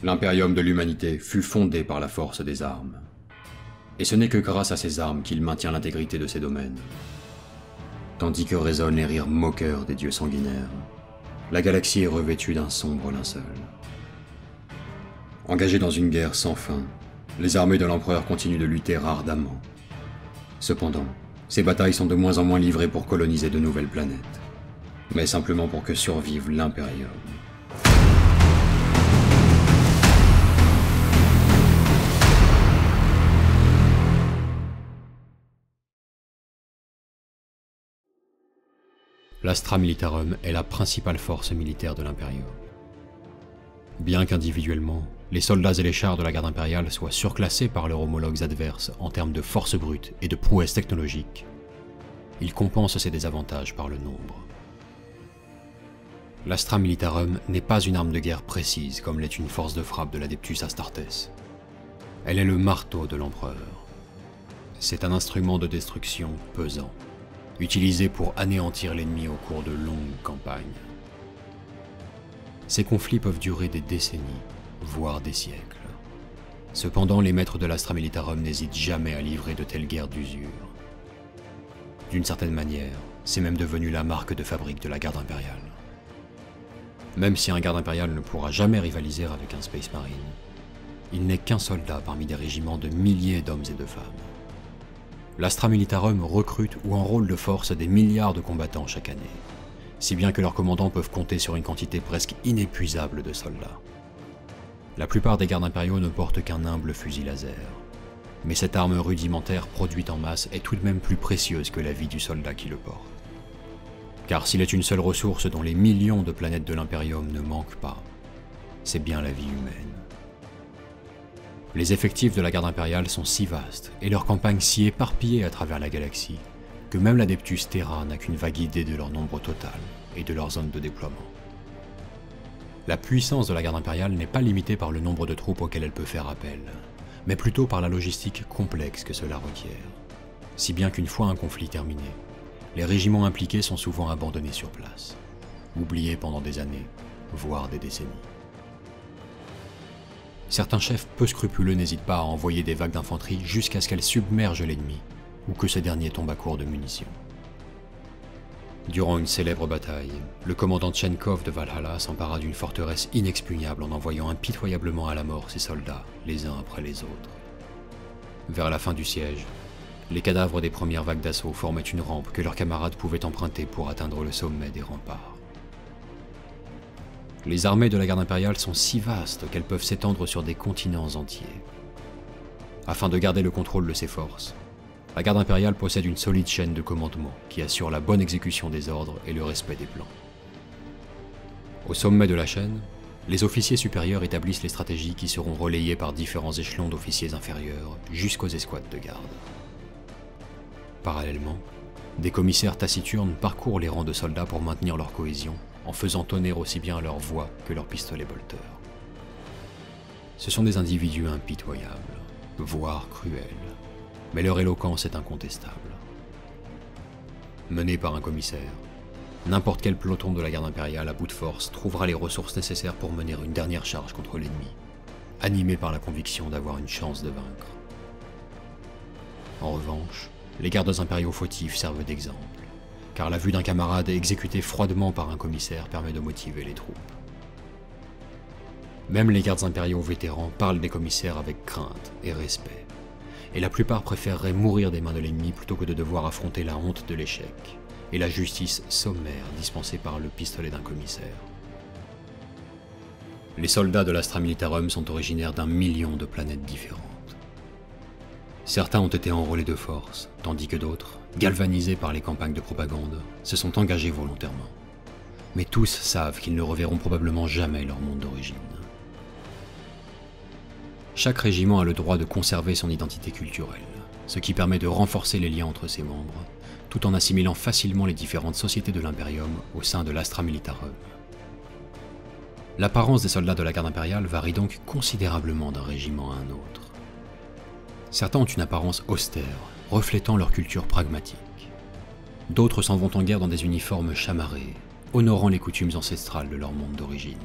L'impérium de l'humanité fut fondé par la force des armes. Et ce n'est que grâce à ces armes qu'il maintient l'intégrité de ses domaines. Tandis que résonnent les rires moqueurs des dieux sanguinaires, la galaxie est revêtue d'un sombre linceul. Engagées dans une guerre sans fin, les armées de l'empereur continuent de lutter ardemment. Cependant, ces batailles sont de moins en moins livrées pour coloniser de nouvelles planètes, mais simplement pour que survive l'impérium. L'Astra Militarum est la principale force militaire de l'Imperium. Bien qu'individuellement, les soldats et les chars de la garde impériale soient surclassés par leurs homologues adverses en termes de force brute et de prouesse technologique, ils compensent ces désavantages par le nombre. L'Astra Militarum n'est pas une arme de guerre précise comme l'est une force de frappe de l'Adeptus Astartes. Elle est le marteau de l'Empereur. C'est un instrument de destruction pesant, utilisé pour anéantir l'ennemi au cours de longues campagnes. Ces conflits peuvent durer des décennies, voire des siècles. Cependant, les maîtres de l'Astra Militarum n'hésitent jamais à livrer de telles guerres d'usure. D'une certaine manière, c'est même devenu la marque de fabrique de la garde impériale. Même si un garde impérial ne pourra jamais rivaliser avec un Space Marine, il n'est qu'un soldat parmi des régiments de milliers d'hommes et de femmes. L'Astra Militarum recrute ou enrôle de force des milliards de combattants chaque année, si bien que leurs commandants peuvent compter sur une quantité presque inépuisable de soldats. La plupart des gardes impériaux ne portent qu'un humble fusil laser, mais cette arme rudimentaire produite en masse est tout de même plus précieuse que la vie du soldat qui le porte. Car s'il est une seule ressource dont les millions de planètes de l'Imperium ne manquent pas, c'est bien la vie humaine. Les effectifs de la garde impériale sont si vastes, et leurs campagnes si éparpillées à travers la galaxie, que même l'Adeptus Terra n'a qu'une vague idée de leur nombre total et de leur zone de déploiement. La puissance de la garde impériale n'est pas limitée par le nombre de troupes auxquelles elle peut faire appel, mais plutôt par la logistique complexe que cela requiert. Si bien qu'une fois un conflit terminé, les régiments impliqués sont souvent abandonnés sur place, oubliés pendant des années, voire des décennies. Certains chefs peu scrupuleux n'hésitent pas à envoyer des vagues d'infanterie jusqu'à ce qu'elles submergent l'ennemi, ou que ce dernier tombe à court de munitions. Durant une célèbre bataille, le commandant Chenkov de Valhalla s'empara d'une forteresse inexpugnable en envoyant impitoyablement à la mort ses soldats, les uns après les autres. Vers la fin du siège, les cadavres des premières vagues d'assaut formaient une rampe que leurs camarades pouvaient emprunter pour atteindre le sommet des remparts. Les armées de la garde impériale sont si vastes qu'elles peuvent s'étendre sur des continents entiers. Afin de garder le contrôle de ces forces, la garde impériale possède une solide chaîne de commandement qui assure la bonne exécution des ordres et le respect des plans. Au sommet de la chaîne, les officiers supérieurs établissent les stratégies qui seront relayées par différents échelons d'officiers inférieurs jusqu'aux escouades de garde. Parallèlement, des commissaires taciturnes parcourent les rangs de soldats pour maintenir leur cohésion en faisant tonner aussi bien leur voix que leurs pistolets bolteurs. Ce sont des individus impitoyables, voire cruels, mais leur éloquence est incontestable. Mené par un commissaire, n'importe quel peloton de la garde impériale à bout de force trouvera les ressources nécessaires pour mener une dernière charge contre l'ennemi, animé par la conviction d'avoir une chance de vaincre. En revanche, les gardes impériaux fautifs servent d'exemple, car la vue d'un camarade exécuté froidement par un commissaire permet de motiver les troupes. Même les gardes impériaux vétérans parlent des commissaires avec crainte et respect, et la plupart préféreraient mourir des mains de l'ennemi plutôt que de devoir affronter la honte de l'échec et la justice sommaire dispensée par le pistolet d'un commissaire. Les soldats de l'Astra Militarum sont originaires d'1 million de planètes différentes. Certains ont été enrôlés de force, tandis que d'autres, galvanisés par les campagnes de propagande, se sont engagés volontairement. Mais tous savent qu'ils ne reverront probablement jamais leur monde d'origine. Chaque régiment a le droit de conserver son identité culturelle, ce qui permet de renforcer les liens entre ses membres, tout en assimilant facilement les différentes sociétés de l'Imperium au sein de l'Astra Militarum. L'apparence des soldats de la garde impériale varie donc considérablement d'un régiment à un autre. Certains ont une apparence austère, reflétant leur culture pragmatique. D'autres s'en vont en guerre dans des uniformes chamarrés, honorant les coutumes ancestrales de leur monde d'origine.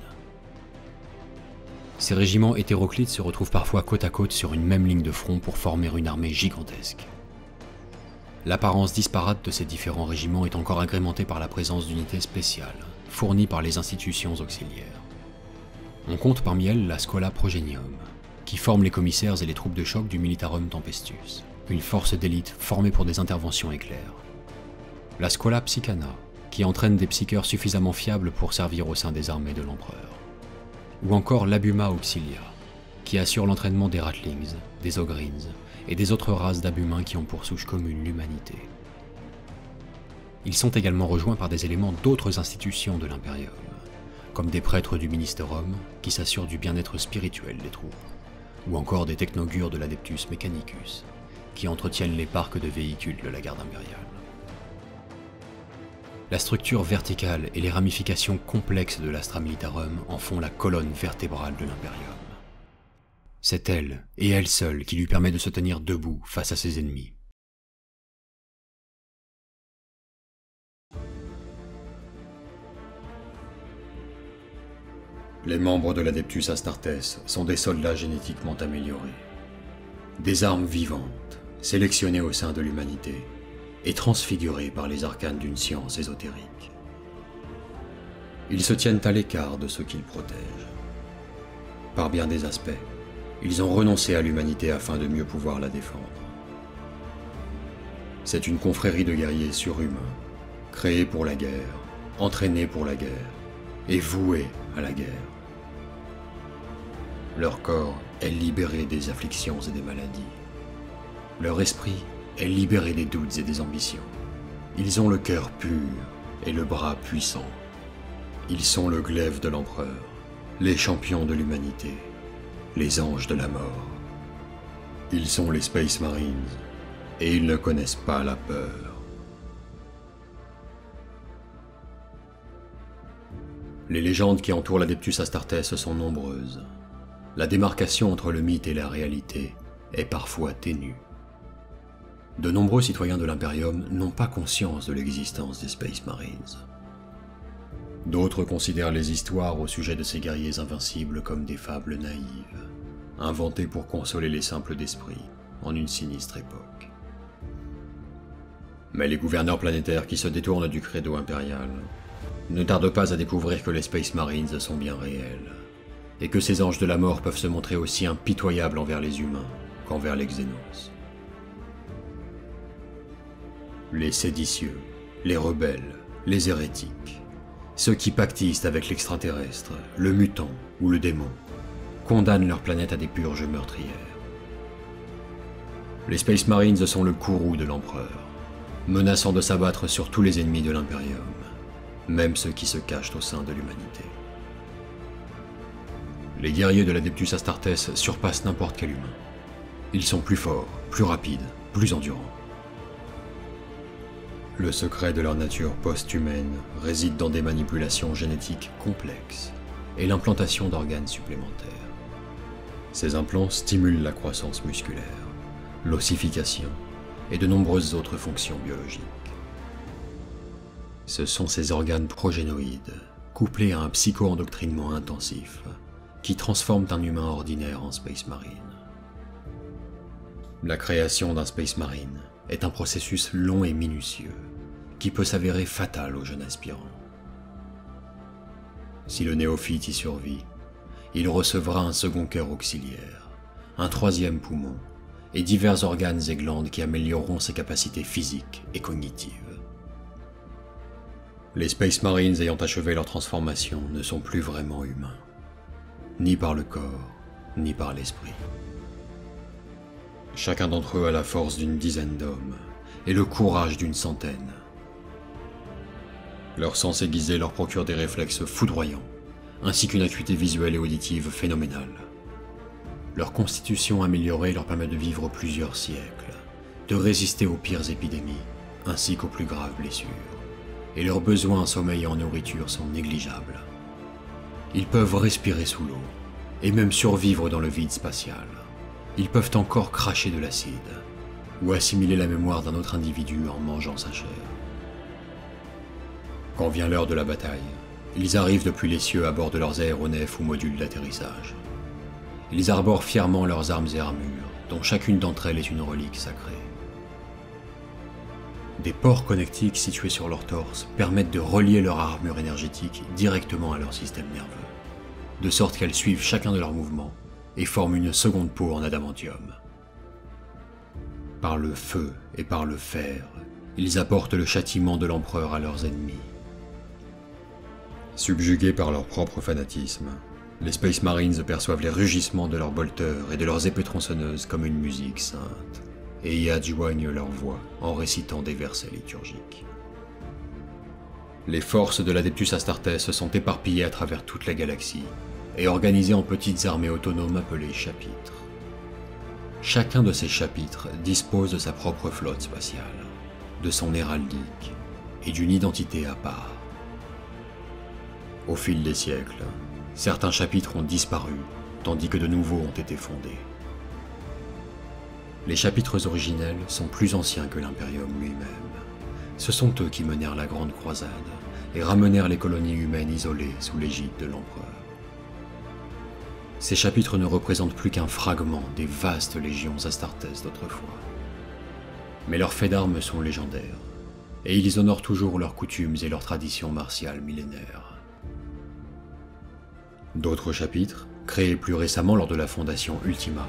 Ces régiments hétéroclites se retrouvent parfois côte à côte sur une même ligne de front pour former une armée gigantesque. L'apparence disparate de ces différents régiments est encore agrémentée par la présence d'unités spéciales, fournies par les institutions auxiliaires. On compte parmi elles la Schola Progenium, qui forme les commissaires et les troupes de choc du Militarum Tempestus, une force d'élite formée pour des interventions éclairs. La Schola Psychana, qui entraîne des psycheurs suffisamment fiables pour servir au sein des armées de l'empereur. Ou encore l'Abuma Auxilia, qui assure l'entraînement des Ratlings, des Ogrins et des autres races d'abhumains qui ont pour souche commune l'humanité. Ils sont également rejoints par des éléments d'autres institutions de l'Imperium, comme des prêtres du Ministerum qui s'assurent du bien-être spirituel des troupes, ou encore des technogures de l'Adeptus Mechanicus, qui entretiennent les parcs de véhicules de la garde impériale. La structure verticale et les ramifications complexes de l'Astra Militarum en font la colonne vertébrale de l'Imperium. C'est elle, et elle seule, qui lui permet de se tenir debout face à ses ennemis. Les membres de l'Adeptus Astartes sont des soldats génétiquement améliorés. Des armes vivantes, sélectionnées au sein de l'humanité, et transfigurés par les arcanes d'une science ésotérique. Ils se tiennent à l'écart de ceux qu'ils protègent. Par bien des aspects, ils ont renoncé à l'humanité afin de mieux pouvoir la défendre. C'est une confrérie de guerriers surhumains, créés pour la guerre, entraînés pour la guerre, et voués à la guerre. Leur corps est libéré des afflictions et des maladies. Leur esprit est libéré des doutes et des ambitions. Ils ont le cœur pur et le bras puissant. Ils sont le glaive de l'empereur, les champions de l'humanité, les anges de la mort. Ils sont les Space Marines, et ils ne connaissent pas la peur. Les légendes qui entourent l'Adeptus Astartes sont nombreuses. La démarcation entre le mythe et la réalité est parfois ténue. De nombreux citoyens de l'Imperium n'ont pas conscience de l'existence des Space Marines. D'autres considèrent les histoires au sujet de ces guerriers invincibles comme des fables naïves, inventées pour consoler les simples d'esprit en une sinistre époque. Mais les gouverneurs planétaires qui se détournent du credo impérial ne tardent pas à découvrir que les Space Marines sont bien réels, et que ces anges de la mort peuvent se montrer aussi impitoyables envers les humains qu'envers les Xénos. Les séditieux, les rebelles, les hérétiques, ceux qui pactisent avec l'extraterrestre, le mutant ou le démon, condamnent leur planète à des purges meurtrières. Les Space Marines sont le courroux de l'empereur, menaçant de s'abattre sur tous les ennemis de l'Imperium, même ceux qui se cachent au sein de l'humanité. Les guerriers de l'Adeptus Astartes surpassent n'importe quel humain. Ils sont plus forts, plus rapides, plus endurants. Le secret de leur nature post-humaine réside dans des manipulations génétiques complexes et l'implantation d'organes supplémentaires. Ces implants stimulent la croissance musculaire, l'ossification et de nombreuses autres fonctions biologiques. Ce sont ces organes progénoïdes, couplés à un psycho-endoctrinement intensif, qui transforment un humain ordinaire en Space Marine. La création d'un Space Marine est un processus long et minutieux, qui peut s'avérer fatal au jeune aspirant. Si le néophyte y survit, il recevra un second cœur auxiliaire, un troisième poumon, et divers organes et glandes qui amélioreront ses capacités physiques et cognitives. Les Space Marines ayant achevé leur transformation ne sont plus vraiment humains, ni par le corps, ni par l'esprit. Chacun d'entre eux a la force d'une dizaine d'hommes, et le courage d'une centaine. Leur sens aiguisé leur procure des réflexes foudroyants, ainsi qu'une acuité visuelle et auditive phénoménale. Leur constitution améliorée leur permet de vivre plusieurs siècles, de résister aux pires épidémies, ainsi qu'aux plus graves blessures, et leurs besoins en sommeil et en nourriture sont négligeables. Ils peuvent respirer sous l'eau, et même survivre dans le vide spatial. Ils peuvent encore cracher de l'acide, ou assimiler la mémoire d'un autre individu en mangeant sa chair. Quand vient l'heure de la bataille, ils arrivent depuis les cieux à bord de leurs aéronefs ou modules d'atterrissage. Ils arborent fièrement leurs armes et armures, dont chacune d'entre elles est une relique sacrée. Des ports connectiques situés sur leur torse permettent de relier leur armure énergétique directement à leur système nerveux, de sorte qu'elles suivent chacun de leurs mouvements et forment une seconde peau en adamantium. Par le feu et par le fer, ils apportent le châtiment de l'empereur à leurs ennemis. Subjugués par leur propre fanatisme, les Space Marines perçoivent les rugissements de leurs bolteurs et de leurs épées tronçonneuses comme une musique sainte, et y adjoignent leur voix en récitant des versets liturgiques. Les forces de l'Adeptus Astartes se sont éparpillées à travers toute la galaxie et organisées en petites armées autonomes appelées chapitres. Chacun de ces chapitres dispose de sa propre flotte spatiale, de son héraldique et d'une identité à part. Au fil des siècles, certains chapitres ont disparu, tandis que de nouveaux ont été fondés. Les chapitres originels sont plus anciens que l'Imperium lui-même. Ce sont eux qui menèrent la Grande Croisade et ramenèrent les colonies humaines isolées sous l'égide de l'Empereur. Ces chapitres ne représentent plus qu'un fragment des vastes légions astartes d'autrefois. Mais leurs faits d'armes sont légendaires, et ils honorent toujours leurs coutumes et leurs traditions martiales millénaires. D'autres chapitres, créés plus récemment lors de la fondation Ultima,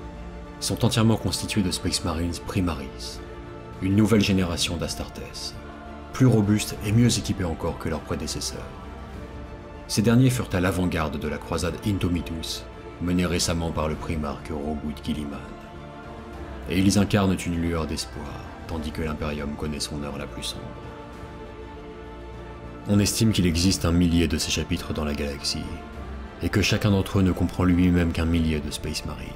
sont entièrement constitués de Space Marines Primaris, une nouvelle génération d'Astartes, plus robustes et mieux équipés encore que leurs prédécesseurs. Ces derniers furent à l'avant-garde de la croisade Indomitus, menée récemment par le primarque Robout Guilliman. Et ils incarnent une lueur d'espoir, tandis que l'Imperium connaît son heure la plus sombre. On estime qu'il existe 1 millier de ces chapitres dans la galaxie, et que chacun d'entre eux ne comprend lui-même qu'un millier de Space Marines.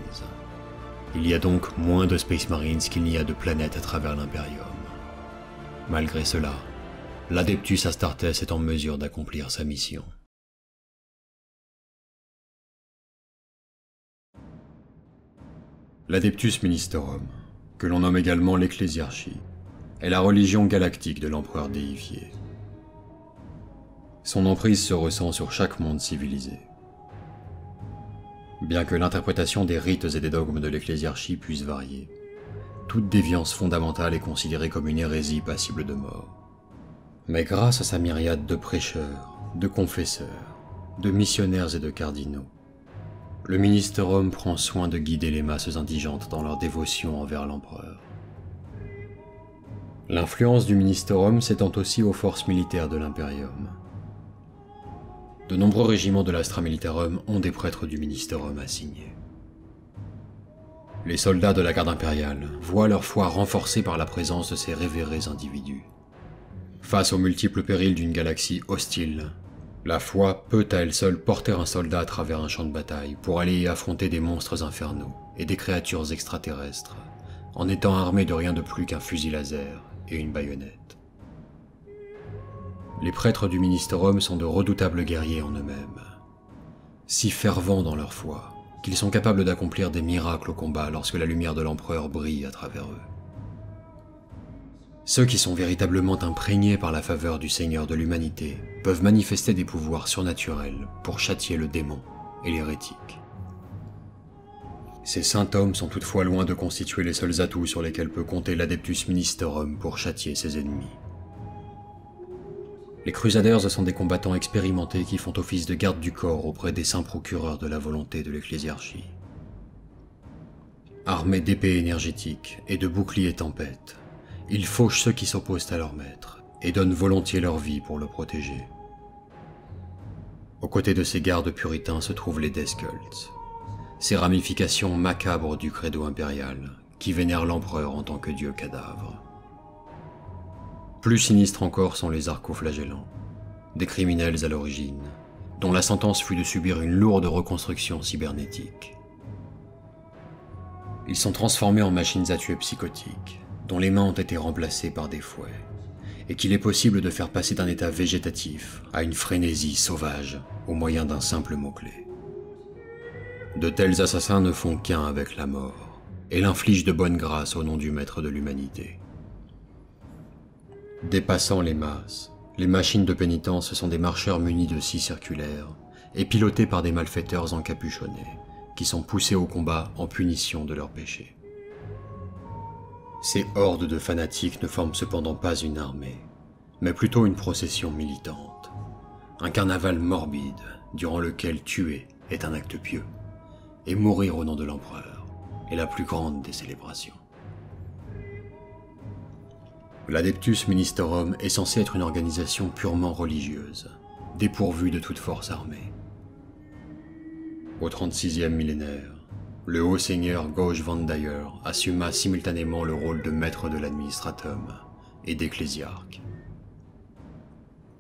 Il y a donc moins de Space Marines qu'il n'y a de planètes à travers l'Imperium. Malgré cela, l'Adeptus Astartes est en mesure d'accomplir sa mission. L'Adeptus Ministerum, que l'on nomme également l'Ecclésiarchie, est la religion galactique de l'empereur déifié. Son emprise se ressent sur chaque monde civilisé. Bien que l'interprétation des rites et des dogmes de l'Ecclésiarchie puisse varier, toute déviance fondamentale est considérée comme une hérésie passible de mort. Mais grâce à sa myriade de prêcheurs, de confesseurs, de missionnaires et de cardinaux, le Ministerum prend soin de guider les masses indigentes dans leur dévotion envers l'empereur. L'influence du Ministerum s'étend aussi aux forces militaires de l'Imperium. De nombreux régiments de l'Astra Militarum ont des prêtres du Ministerum assignés. Les soldats de la garde impériale voient leur foi renforcée par la présence de ces révérés individus. Face aux multiples périls d'une galaxie hostile, la foi peut à elle seule porter un soldat à travers un champ de bataille pour aller y affronter des monstres infernaux et des créatures extraterrestres, en étant armé de rien de plus qu'un fusil laser et une baïonnette. Les prêtres du Ministerum sont de redoutables guerriers en eux-mêmes, si fervents dans leur foi qu'ils sont capables d'accomplir des miracles au combat lorsque la lumière de l'empereur brille à travers eux. Ceux qui sont véritablement imprégnés par la faveur du Seigneur de l'humanité peuvent manifester des pouvoirs surnaturels pour châtier le démon et l'hérétique. Ces saints hommes sont toutefois loin de constituer les seuls atouts sur lesquels peut compter l'Adeptus Ministerum pour châtier ses ennemis. Les Crusaders sont des combattants expérimentés qui font office de garde du corps auprès des saints procureurs de la volonté de l'Ecclésiarchie. Armés d'épées énergétiques et de boucliers tempête, ils fauchent ceux qui s'opposent à leur maître et donnent volontiers leur vie pour le protéger. Aux côtés de ces gardes puritains se trouvent les Death Cults, ces ramifications macabres du credo impérial qui vénèrent l'empereur en tant que dieu cadavre. Plus sinistres encore sont les arcoflagellants, des criminels à l'origine, dont la sentence fut de subir une lourde reconstruction cybernétique. Ils sont transformés en machines à tuer psychotiques, dont les mains ont été remplacées par des fouets, et qu'il est possible de faire passer d'un état végétatif à une frénésie sauvage au moyen d'un simple mot-clé. De tels assassins ne font qu'un avec la mort, et l'infligent de bonne grâce au nom du maître de l'humanité. Dépassant les masses, les machines de pénitence sont des marcheurs munis de scies circulaires et pilotés par des malfaiteurs encapuchonnés qui sont poussés au combat en punition de leurs péchés. Ces hordes de fanatiques ne forment cependant pas une armée, mais plutôt une procession militante, un carnaval morbide durant lequel tuer est un acte pieux, et mourir au nom de l'empereur est la plus grande des célébrations. L'Adeptus Ministerum est censé être une organisation purement religieuse, dépourvue de toute force armée. Au 36e millénaire, le haut seigneur Gauge van Dyer assuma simultanément le rôle de maître de l'administratum et d'ecclésiarque.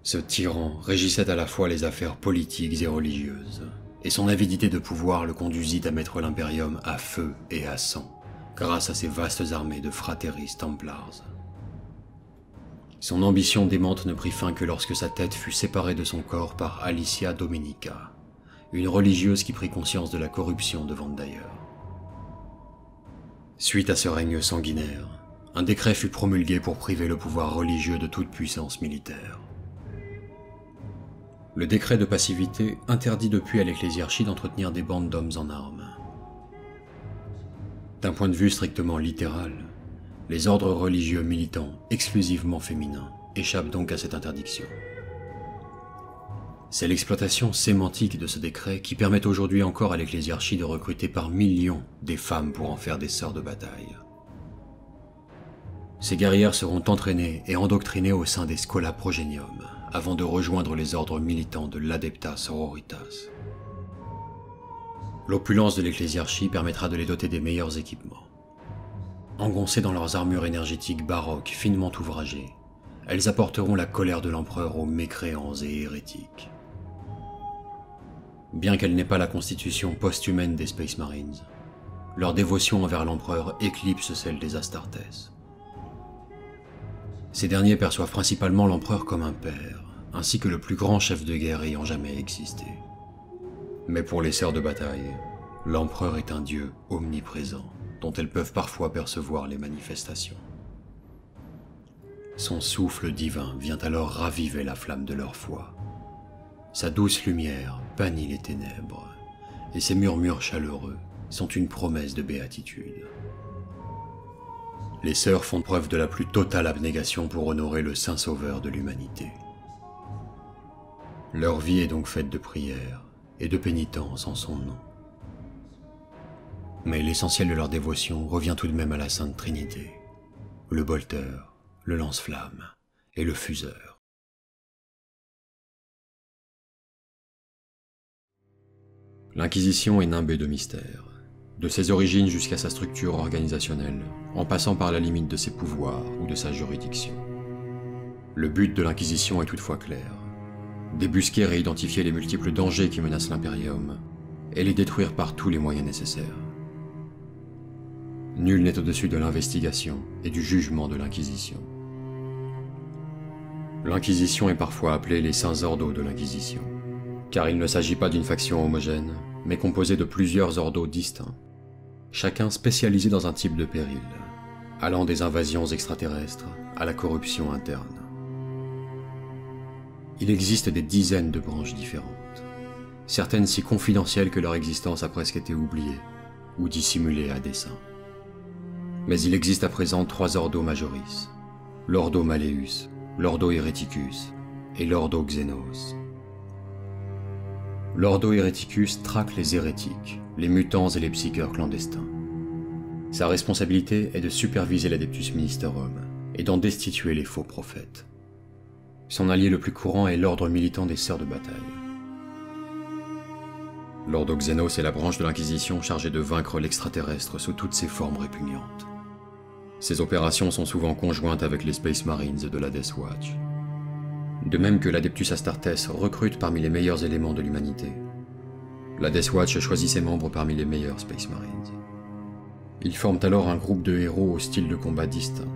Ce tyran régissait à la fois les affaires politiques et religieuses, et son avidité de pouvoir le conduisit à mettre l'impérium à feu et à sang, grâce à ses vastes armées de frateris templars. Son ambition démente ne prit fin que lorsque sa tête fut séparée de son corps par Alicia Dominica, une religieuse qui prit conscience de la corruption de Van Dyer. Suite à ce règne sanguinaire, un décret fut promulgué pour priver le pouvoir religieux de toute puissance militaire. Le décret de passivité interdit depuis à l'ecclésiarchie d'entretenir des bandes d'hommes en armes. D'un point de vue strictement littéral, les ordres religieux militants exclusivement féminins échappent donc à cette interdiction. C'est l'exploitation sémantique de ce décret qui permet aujourd'hui encore à l'ecclésiarchie de recruter par millions des femmes pour en faire des sœurs de bataille. Ces guerrières seront entraînées et endoctrinées au sein des Schola Progenium, avant de rejoindre les ordres militants de l'Adepta Sororitas. L'opulence de l'ecclésiarchie permettra de les doter des meilleurs équipements. Engoncées dans leurs armures énergétiques baroques finement ouvragées, elles apporteront la colère de l'empereur aux mécréants et hérétiques. Bien qu'elle n'ait pas la constitution post-humaine des Space Marines, leur dévotion envers l'empereur éclipse celle des Astartes. Ces derniers perçoivent principalement l'empereur comme un père, ainsi que le plus grand chef de guerre ayant jamais existé. Mais pour les sœurs de bataille, l'empereur est un dieu omniprésent, dont elles peuvent parfois percevoir les manifestations. Son souffle divin vient alors raviver la flamme de leur foi. Sa douce lumière bannit les ténèbres, et ses murmures chaleureux sont une promesse de béatitude. Les sœurs font preuve de la plus totale abnégation pour honorer le saint sauveur de l'humanité. Leur vie est donc faite de prières et de pénitence en son nom. Mais l'essentiel de leur dévotion revient tout de même à la Sainte Trinité, le bolter, le lance-flamme et le fuseur. L'Inquisition est nimbée de mystères, de ses origines jusqu'à sa structure organisationnelle, en passant par la limite de ses pouvoirs ou de sa juridiction. Le but de l'Inquisition est toutefois clair: débusquer et identifier les multiples dangers qui menacent l'Imperium, et les détruire par tous les moyens nécessaires. Nul n'est au-dessus de l'investigation et du jugement de l'Inquisition. L'Inquisition est parfois appelée les Saints Ordos de l'Inquisition, car il ne s'agit pas d'une faction homogène, mais composée de plusieurs ordos distincts, chacun spécialisé dans un type de péril, allant des invasions extraterrestres à la corruption interne. Il existe des dizaines de branches différentes, certaines si confidentielles que leur existence a presque été oubliée ou dissimulée à dessein. Mais il existe à présent 3 ordos majoris: l'Ordo Malleus, l'Ordo Hereticus et l'Ordo Xenos. L'Ordo Hereticus traque les hérétiques, les mutants et les psycheurs clandestins. Sa responsabilité est de superviser l'Adeptus Ministerum et d'en destituer les faux prophètes. Son allié le plus courant est l'ordre militant des sœurs de bataille. L'Ordo Xenos est la branche de l'Inquisition chargée de vaincre l'extraterrestre sous toutes ses formes répugnantes. Ces opérations sont souvent conjointes avec les Space Marines de la Death Watch. De même que l'Adeptus Astartes recrute parmi les meilleurs éléments de l'humanité, la Death Watch choisit ses membres parmi les meilleurs Space Marines. Ils forment alors un groupe de héros au style de combat distinct,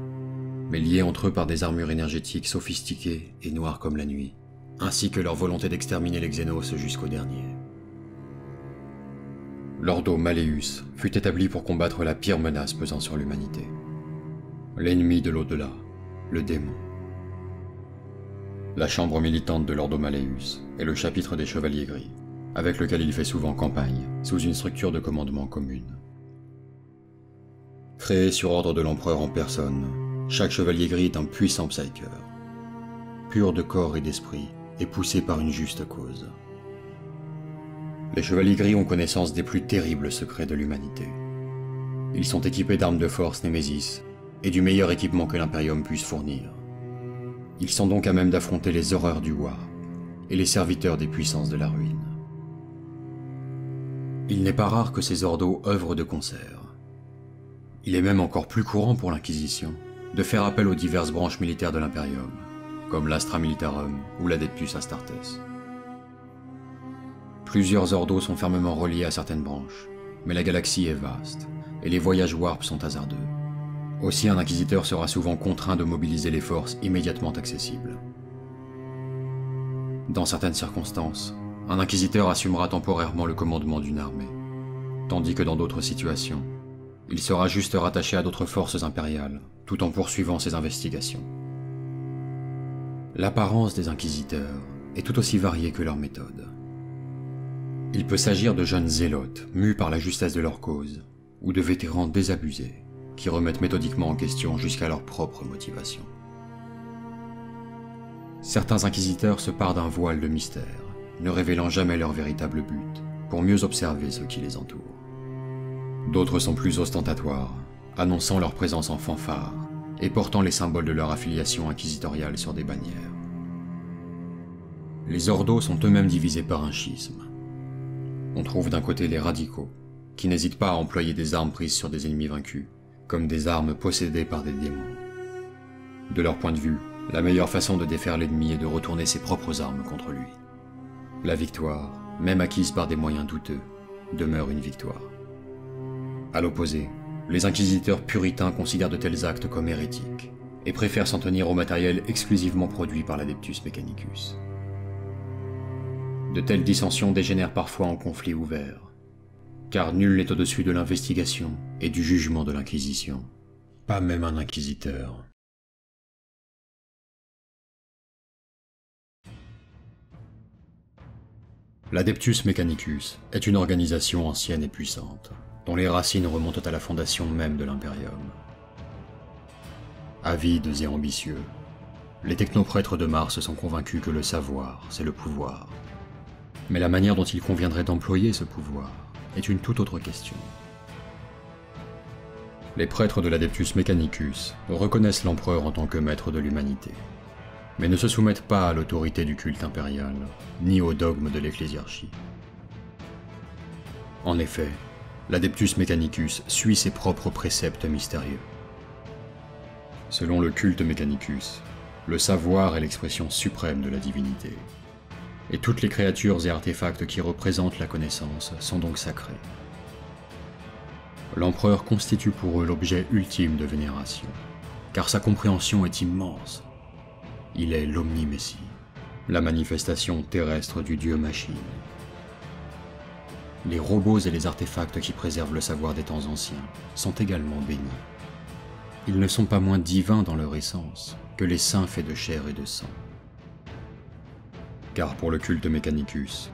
mais liés entre eux par des armures énergétiques sophistiquées et noires comme la nuit, ainsi que leur volonté d'exterminer les Xenos jusqu'au dernier. L'Ordo Malleus fut établi pour combattre la pire menace pesant sur l'humanité: l'ennemi de l'au-delà, le démon. La chambre militante de l'Ordo Malleus est le chapitre des Chevaliers Gris, avec lequel il fait souvent campagne, sous une structure de commandement commune. Créé sur ordre de l'empereur en personne, chaque chevalier gris est un puissant psyker, pur de corps et d'esprit, et poussé par une juste cause. Les chevaliers gris ont connaissance des plus terribles secrets de l'humanité. Ils sont équipés d'armes de force Némésis, et du meilleur équipement que l'Imperium puisse fournir. Ils sont donc à même d'affronter les horreurs du Warp, et les serviteurs des puissances de la ruine. Il n'est pas rare que ces ordos œuvrent de concert. Il est même encore plus courant pour l'Inquisition de faire appel aux diverses branches militaires de l'Imperium, comme l'Astra Militarum ou l'Adeptus Astartes. Plusieurs ordos sont fermement reliés à certaines branches, mais la galaxie est vaste, et les voyages Warp sont hasardeux. Aussi un inquisiteur sera souvent contraint de mobiliser les forces immédiatement accessibles. Dans certaines circonstances, un inquisiteur assumera temporairement le commandement d'une armée, tandis que dans d'autres situations, il sera juste rattaché à d'autres forces impériales, tout en poursuivant ses investigations. L'apparence des inquisiteurs est tout aussi variée que leur méthode. Il peut s'agir de jeunes zélotes, mus par la justesse de leur cause, ou de vétérans désabusés, qui remettent méthodiquement en question jusqu'à leur propre motivation. Certains inquisiteurs se parent d'un voile de mystère, ne révélant jamais leur véritable but, pour mieux observer ceux qui les entourent. D'autres sont plus ostentatoires, annonçant leur présence en fanfare, et portant les symboles de leur affiliation inquisitoriale sur des bannières. Les ordos sont eux-mêmes divisés par un schisme. On trouve d'un côté les radicaux, qui n'hésitent pas à employer des armes prises sur des ennemis vaincus, comme des armes possédées par des démons. De leur point de vue, la meilleure façon de défaire l'ennemi est de retourner ses propres armes contre lui. La victoire, même acquise par des moyens douteux, demeure une victoire. À l'opposé, les inquisiteurs puritains considèrent de tels actes comme hérétiques, et préfèrent s'en tenir au matériel exclusivement produit par l'Adeptus Mechanicus. De telles dissensions dégénèrent parfois en conflits ouverts, car nul n'est au-dessus de l'investigation et du jugement de l'Inquisition, pas même un inquisiteur. L'Adeptus Mechanicus est une organisation ancienne et puissante, dont les racines remontent à la fondation même de l'Imperium. Avides et ambitieux, les technoprêtres de Mars sont convaincus que le savoir, c'est le pouvoir. Mais la manière dont il conviendrait d'employer ce pouvoir est une toute autre question. Les prêtres de l'Adeptus Mechanicus reconnaissent l'empereur en tant que maître de l'humanité, mais ne se soumettent pas à l'autorité du culte impérial, ni au dogme de l'ecclésiarchie. En effet, l'Adeptus Mechanicus suit ses propres préceptes mystérieux. Selon le culte Mechanicus, le savoir est l'expression suprême de la divinité, et toutes les créatures et artefacts qui représentent la connaissance sont donc sacrés. L'empereur constitue pour eux l'objet ultime de vénération, car sa compréhension est immense. Il est l'Omni-Messie, la manifestation terrestre du Dieu-machine. Les robots et les artefacts qui préservent le savoir des temps anciens sont également bénis. Ils ne sont pas moins divins dans leur essence que les saints faits de chair et de sang. Car pour le culte Mechanicus,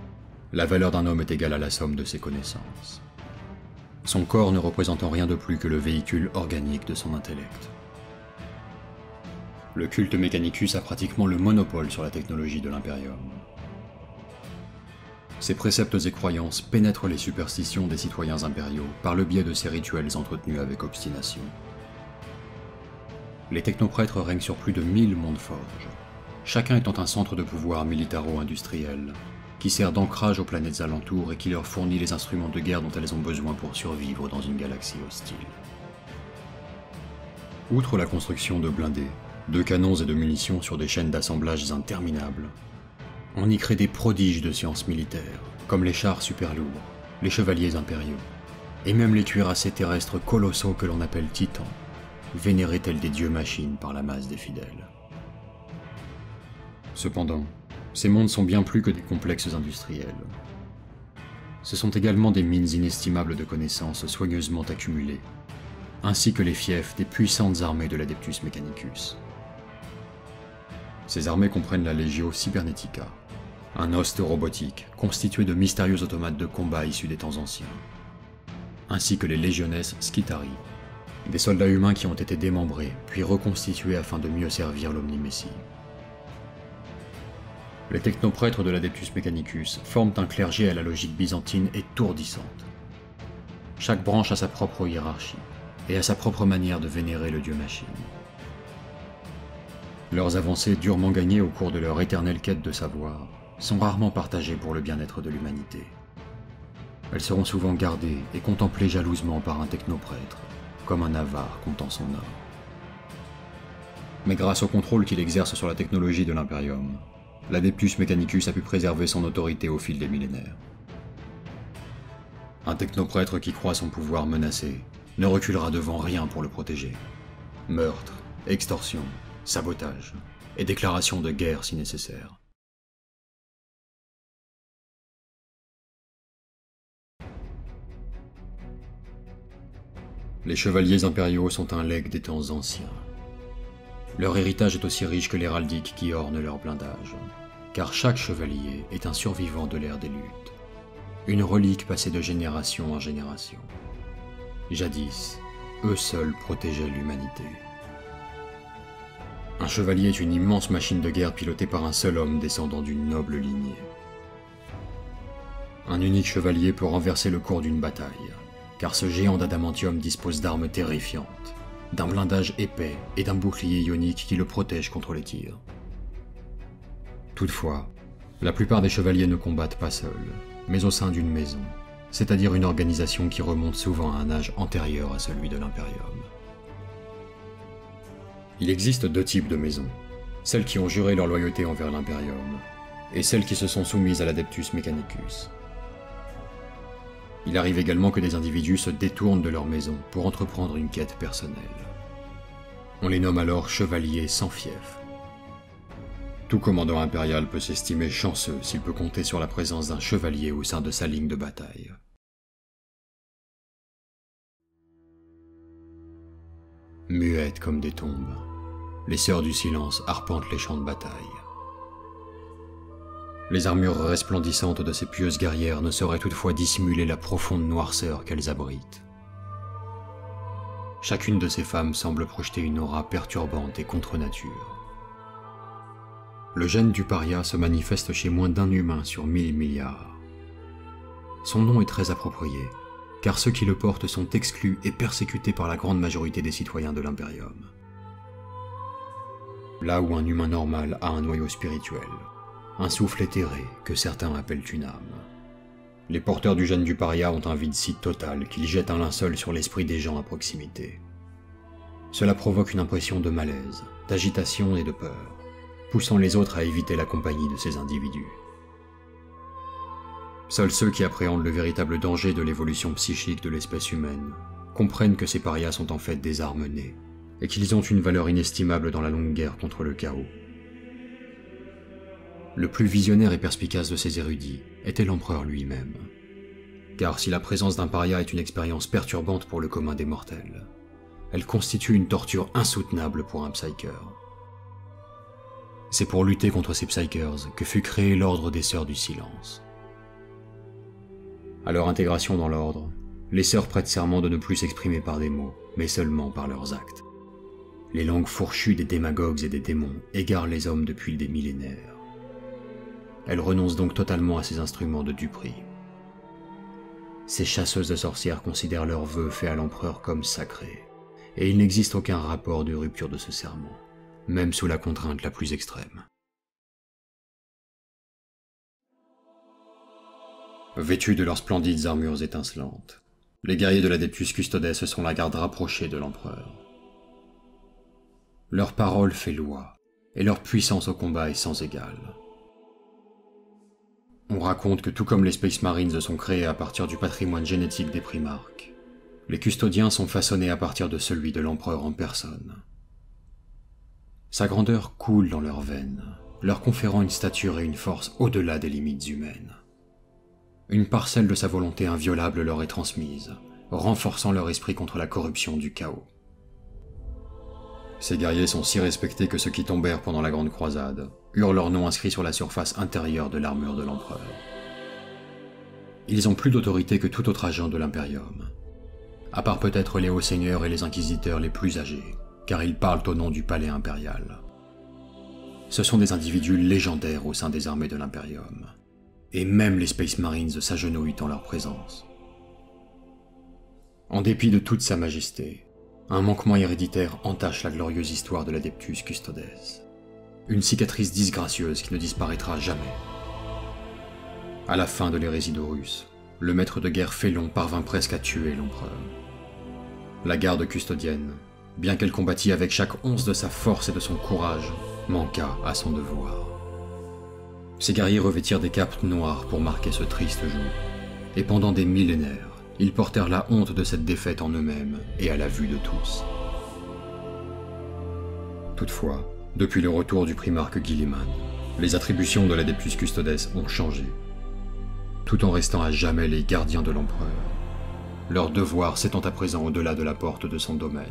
la valeur d'un homme est égale à la somme de ses connaissances. Son corps ne représentant rien de plus que le véhicule organique de son intellect. Le culte Mechanicus a pratiquement le monopole sur la technologie de l'Imperium. Ses préceptes et croyances pénètrent les superstitions des citoyens impériaux par le biais de ces rituels entretenus avec obstination. Les technoprêtres règnent sur plus de 1000 mondes forges, chacun étant un centre de pouvoir militaro-industriel, qui sert d'ancrage aux planètes alentours et qui leur fournit les instruments de guerre dont elles ont besoin pour survivre dans une galaxie hostile. Outre la construction de blindés, de canons et de munitions sur des chaînes d'assemblages interminables, on y crée des prodiges de sciences militaires, comme les chars super lourds, les chevaliers impériaux, et même les cuirassés terrestres colossaux que l'on appelle titans, vénérés tels des dieux-machines par la masse des fidèles. Cependant, ces mondes sont bien plus que des complexes industriels. Ce sont également des mines inestimables de connaissances soigneusement accumulées, ainsi que les fiefs des puissantes armées de l'Adeptus Mechanicus. Ces armées comprennent la Legio Cybernetica, Un host robotique constitué de mystérieux automates de combat issus des temps anciens, ainsi que les légionnes Skitarii, des soldats humains qui ont été démembrés puis reconstitués afin de mieux servir l'Omnimessie. Les technoprêtres de l'Adeptus Mechanicus forment un clergé à la logique byzantine étourdissante. Chaque branche a sa propre hiérarchie et a sa propre manière de vénérer le dieu-machine. Leurs avancées durement gagnées au cours de leur éternelle quête de savoir sont rarement partagées pour le bien-être de l'humanité. Elles seront souvent gardées et contemplées jalousement par un technoprêtre, comme un avare comptant son or. Mais grâce au contrôle qu'il exerce sur la technologie de l'Imperium, l'Adeptus Mechanicus a pu préserver son autorité au fil des millénaires. Un technoprêtre qui croit son pouvoir menacé ne reculera devant rien pour le protéger. Meurtre, extorsion, sabotage et déclaration de guerre si nécessaire. Les chevaliers impériaux sont un legs des temps anciens. Leur héritage est aussi riche que l'héraldique qui orne leur blindage, car chaque chevalier est un survivant de l'ère des luttes, une relique passée de génération en génération. Jadis, eux seuls protégeaient l'humanité. Un chevalier est une immense machine de guerre pilotée par un seul homme descendant d'une noble lignée. Un unique chevalier peut renverser le cours d'une bataille, car ce géant d'adamantium dispose d'armes terrifiantes, d'un blindage épais et d'un bouclier ionique qui le protège contre les tirs. Toutefois, la plupart des chevaliers ne combattent pas seuls, mais au sein d'une maison, c'est-à-dire une organisation qui remonte souvent à un âge antérieur à celui de l'Imperium. Il existe deux types de maisons, celles qui ont juré leur loyauté envers l'Imperium, et celles qui se sont soumises à l'Adeptus Mechanicus. Il arrive également que des individus se détournent de leur maison pour entreprendre une quête personnelle. On les nomme alors chevaliers sans fief. Tout commandant impérial peut s'estimer chanceux s'il peut compter sur la présence d'un chevalier au sein de sa ligne de bataille. Muettes comme des tombes, les Sœurs du Silence arpentent les champs de bataille. Les armures resplendissantes de ces pieuses guerrières ne sauraient toutefois dissimuler la profonde noirceur qu'elles abritent. Chacune de ces femmes semble projeter une aura perturbante et contre nature. Le gène du paria se manifeste chez moins d'un humain sur 1000 milliards. Son nom est très approprié, car ceux qui le portent sont exclus et persécutés par la grande majorité des citoyens de l'Imperium. Là où un humain normal a un noyau spirituel, un souffle éthéré que certains appellent une âme. Les porteurs du gène du paria ont un vide si total qu'ils jettent un linceul sur l'esprit des gens à proximité. Cela provoque une impression de malaise, d'agitation et de peur, poussant les autres à éviter la compagnie de ces individus. Seuls ceux qui appréhendent le véritable danger de l'évolution psychique de l'espèce humaine comprennent que ces parias sont en fait des armes nées, et qu'ils ont une valeur inestimable dans la longue guerre contre le chaos. Le plus visionnaire et perspicace de ces érudits était l'empereur lui-même. Car si la présence d'un paria est une expérience perturbante pour le commun des mortels, elle constitue une torture insoutenable pour un psyker. C'est pour lutter contre ces psykers que fut créé l'ordre des Sœurs du Silence. À leur intégration dans l'ordre, les sœurs prêtent serment de ne plus s'exprimer par des mots, mais seulement par leurs actes. Les langues fourchues des démagogues et des démons égarent les hommes depuis des millénaires. Elles renoncent donc totalement à ces instruments de duperie. Ces chasseuses de sorcières considèrent leurs vœux faits à l'empereur comme sacrés, et il n'existe aucun rapport de rupture de ce serment, même sous la contrainte la plus extrême. Vêtus de leurs splendides armures étincelantes, les guerriers de l'Adeptus Custodes sont la garde rapprochée de l'empereur. Leur parole fait loi, et leur puissance au combat est sans égale. On raconte que tout comme les Space Marines sont créés à partir du patrimoine génétique des primarques, les custodiens sont façonnés à partir de celui de l'empereur en personne. Sa grandeur coule dans leurs veines, leur conférant une stature et une force au-delà des limites humaines. Une parcelle de sa volonté inviolable leur est transmise, renforçant leur esprit contre la corruption du chaos. Ces guerriers sont si respectés que ceux qui tombèrent pendant la Grande Croisade eurent leur nom inscrit sur la surface intérieure de l'armure de l'empereur. Ils ont plus d'autorité que tout autre agent de l'Imperium, à part peut-être les hauts seigneurs et les inquisiteurs les plus âgés, car ils parlent au nom du palais impérial. Ce sont des individus légendaires au sein des armées de l'Imperium, et même les Space Marines s'agenouillent en leur présence. En dépit de toute sa majesté, un manquement héréditaire entache la glorieuse histoire de l'Adeptus Custodes, une cicatrice disgracieuse qui ne disparaîtra jamais. À la fin de l'hérésie d'Horus, le maître de guerre Félon parvint presque à tuer l'empereur. La garde custodienne, bien qu'elle combattît avec chaque once de sa force et de son courage, manqua à son devoir. Ces guerriers revêtirent des capes noires pour marquer ce triste jour, et pendant des millénaires, ils portèrent la honte de cette défaite en eux-mêmes et à la vue de tous. Toutefois, depuis le retour du primarque Guilliman, les attributions de l'Adeptus Custodes ont changé, tout en restant à jamais les gardiens de l'empereur, leur devoir s'étant à présent au-delà de la porte de son domaine.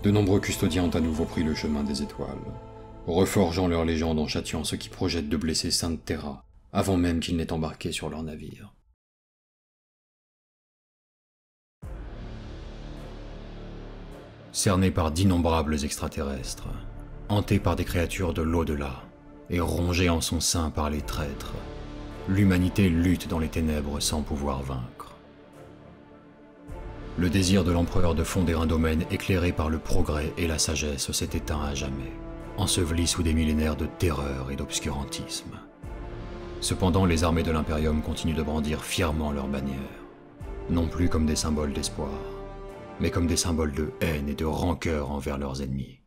De nombreux custodiens ont à nouveau pris le chemin des étoiles, reforgeant leur légende en châtiant ceux qui projettent de blesser Sainte Terra avant même qu'ils n'aient embarqué sur leur navire. Cerné par d'innombrables extraterrestres, hanté par des créatures de l'au-delà, et rongé en son sein par les traîtres, l'humanité lutte dans les ténèbres sans pouvoir vaincre. Le désir de l'empereur de fonder un domaine éclairé par le progrès et la sagesse s'est éteint à jamais, enseveli sous des millénaires de terreur et d'obscurantisme. Cependant, les armées de l'Imperium continuent de brandir fièrement leurs bannières, non plus comme des symboles d'espoir, mais comme des symboles de haine et de rancœur envers leurs ennemis.